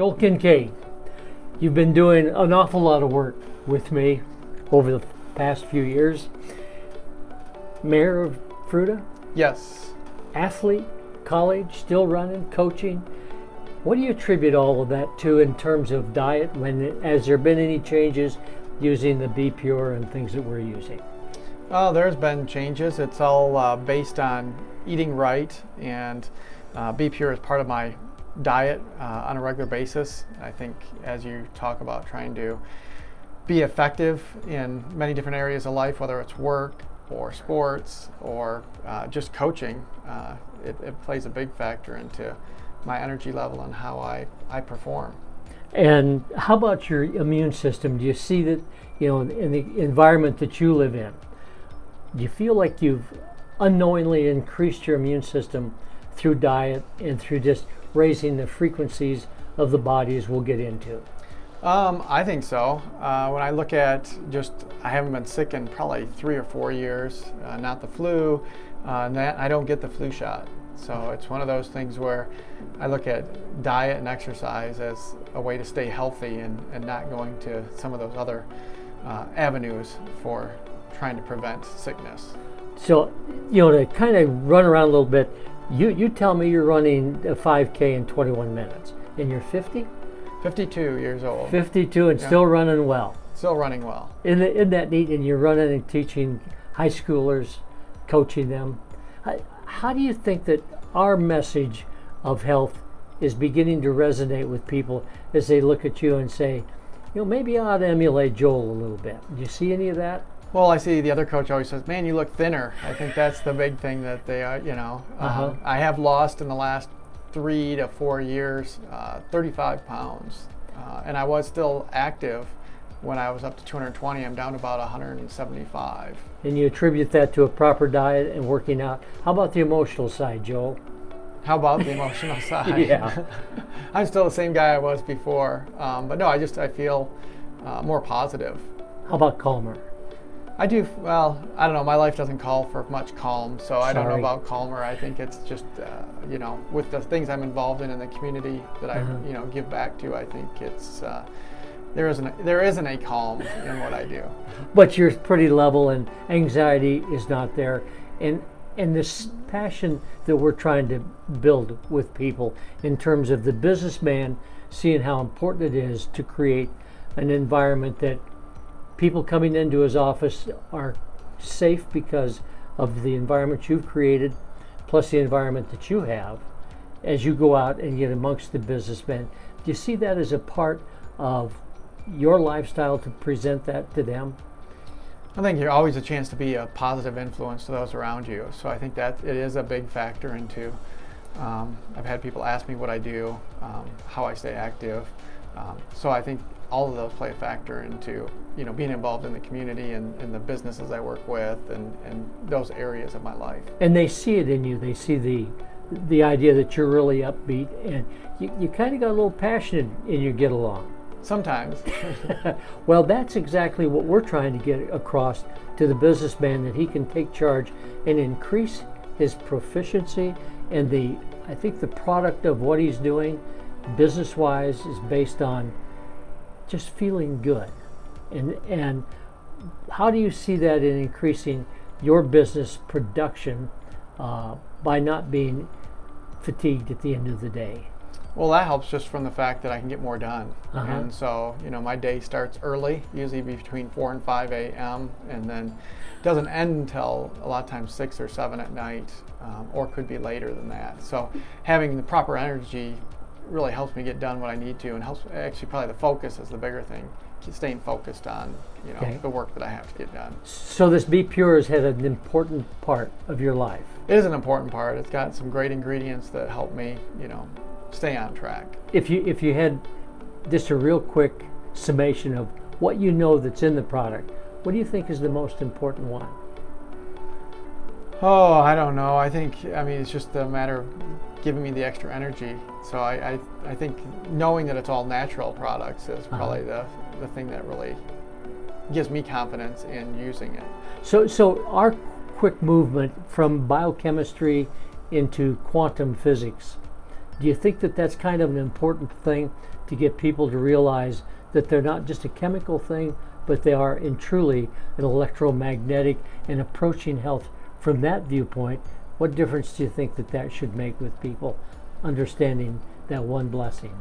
Joel Kincaid, you've been doing an awful lot of work with me over the past few years. Mayor of Fruita, Yes. athlete, college, still running, coaching. What do you attribute all of that to in terms of diet? Has there been any changes using the Be Pure and things that we're using? Well, there's been changes. It's all based on eating right, and Be Pure is part of my diet on a regular basis. I think as you talk about trying to be effective in many different areas of life, whether it's work or sports or just coaching, it plays a big factor into my energy level and how I perform. And how about your immune system? Do you see that, in the environment that you live in, do you feel like you've unknowingly increased your immune system through diet and through just raising the frequencies of the body, as we'll get into? I think so. When I look at I haven't been sick in probably 3 or 4 years, not the flu, I don't get the flu shot. So it's one of those things where I look at diet and exercise as a way to stay healthy and not going to some of those other avenues for trying to prevent sickness. So, to kind of run around a little bit, you tell me you're running a 5K in 21 minutes, and you're 50? 52 years old. 52 and still running well. Still running well. Isn't that neat? And you're running and teaching high schoolers, coaching them. How do you think that our message of health is beginning to resonate with people as they look at you and say, maybe I ought to emulate Joel a little bit? Do you see any of that? Well, I see the other coach always says, man, you look thinner. I think that's the big thing that they are, I have lost in the last 3 to 4 years 35 pounds. And I was still active when I was up to 220. I'm down to about 175. And you attribute that to a proper diet and working out. How about the emotional side, Joel? How about the emotional side? Yeah. I'm still the same guy I was before. But no, I feel more positive. How about calmer? I do. Well, I don't know. My life doesn't call for much calm, so I don't know Sorry. about calmer. I think it's just, with the things I'm involved in the community that I, give back to. I think it's there isn't a calm in what I do. But you're pretty level, and anxiety is not there, and this passion that we're trying to build with people in terms of the businessman seeing how important it is to create an environment that people coming into his office are safe because of the environment you've created, plus the environment that you have as you go out and get amongst the businessmen. Do you see that as a part of your lifestyle to present that to them? I think you're always a chance to be a positive influence to those around you. So I think that it is a big factor into, I've had people ask me what I do, how I stay active. So I think all of those play a factor into being involved in the community and the businesses I work with and those areas of my life. And they see it in you. They see the idea that you're really upbeat, and you kind of got a little passionate in your get along. Sometimes. Well, that's exactly what we're trying to get across to the businessman, that he can take charge and increase his proficiency, and I think the product of what he's doing business-wise is based on just feeling good. And how do you see that in increasing your business production by not being fatigued at the end of the day? Well, that helps just from the fact that I can get more done. Uh-huh. And so, my day starts early, usually between 4 and 5 a.m., and then doesn't end until a lot of times 6 or 7 at night, or could be later than that. So having the proper energy really helps me get done what I need to, and helps, actually probably the focus is the bigger thing, staying focused on Okay. the work that I have to get done. So this Be Pure has had an important part of your life. It is an important part. It's got some great ingredients that help me, stay on track. If you had just a real quick summation of what you know that's in the product, what do you think is the most important one? Oh, I don't know. I think, it's just a matter of giving me the extra energy. So I think knowing that it's all natural products is probably the thing that really gives me confidence in using it. So our quick movement from biochemistry into quantum physics, Do you think that that's kind of an important thing to get people to realize that they're not just a chemical thing, but they are in truly an electromagnetic, and approaching health from that viewpoint? What difference do you think that that should make with people understanding that one blessing?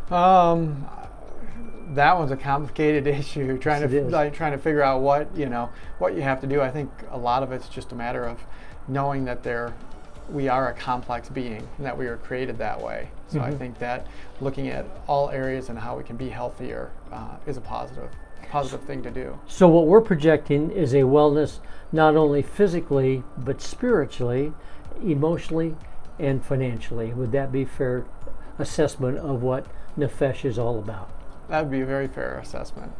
That one's a complicated issue. Trying to figure out what you have to do. I think a lot of it's just a matter of knowing that we are a complex being and that we are created that way. So I think that looking at all areas and how we can be healthier is a positive thing to do. So what we're projecting is a wellness not only physically but spiritually, emotionally, and financially. Would that be a fair assessment of what Nefesh is all about? That would be a very fair assessment.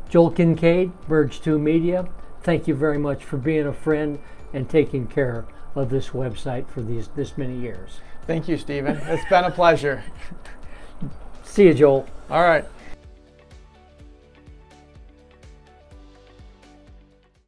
Joel Kincaid, Merge 2 Media, thank you very much for being a friend and taking care of this website for this many years. Thank you, Stephen. It's been a pleasure. See you, Joel. All right.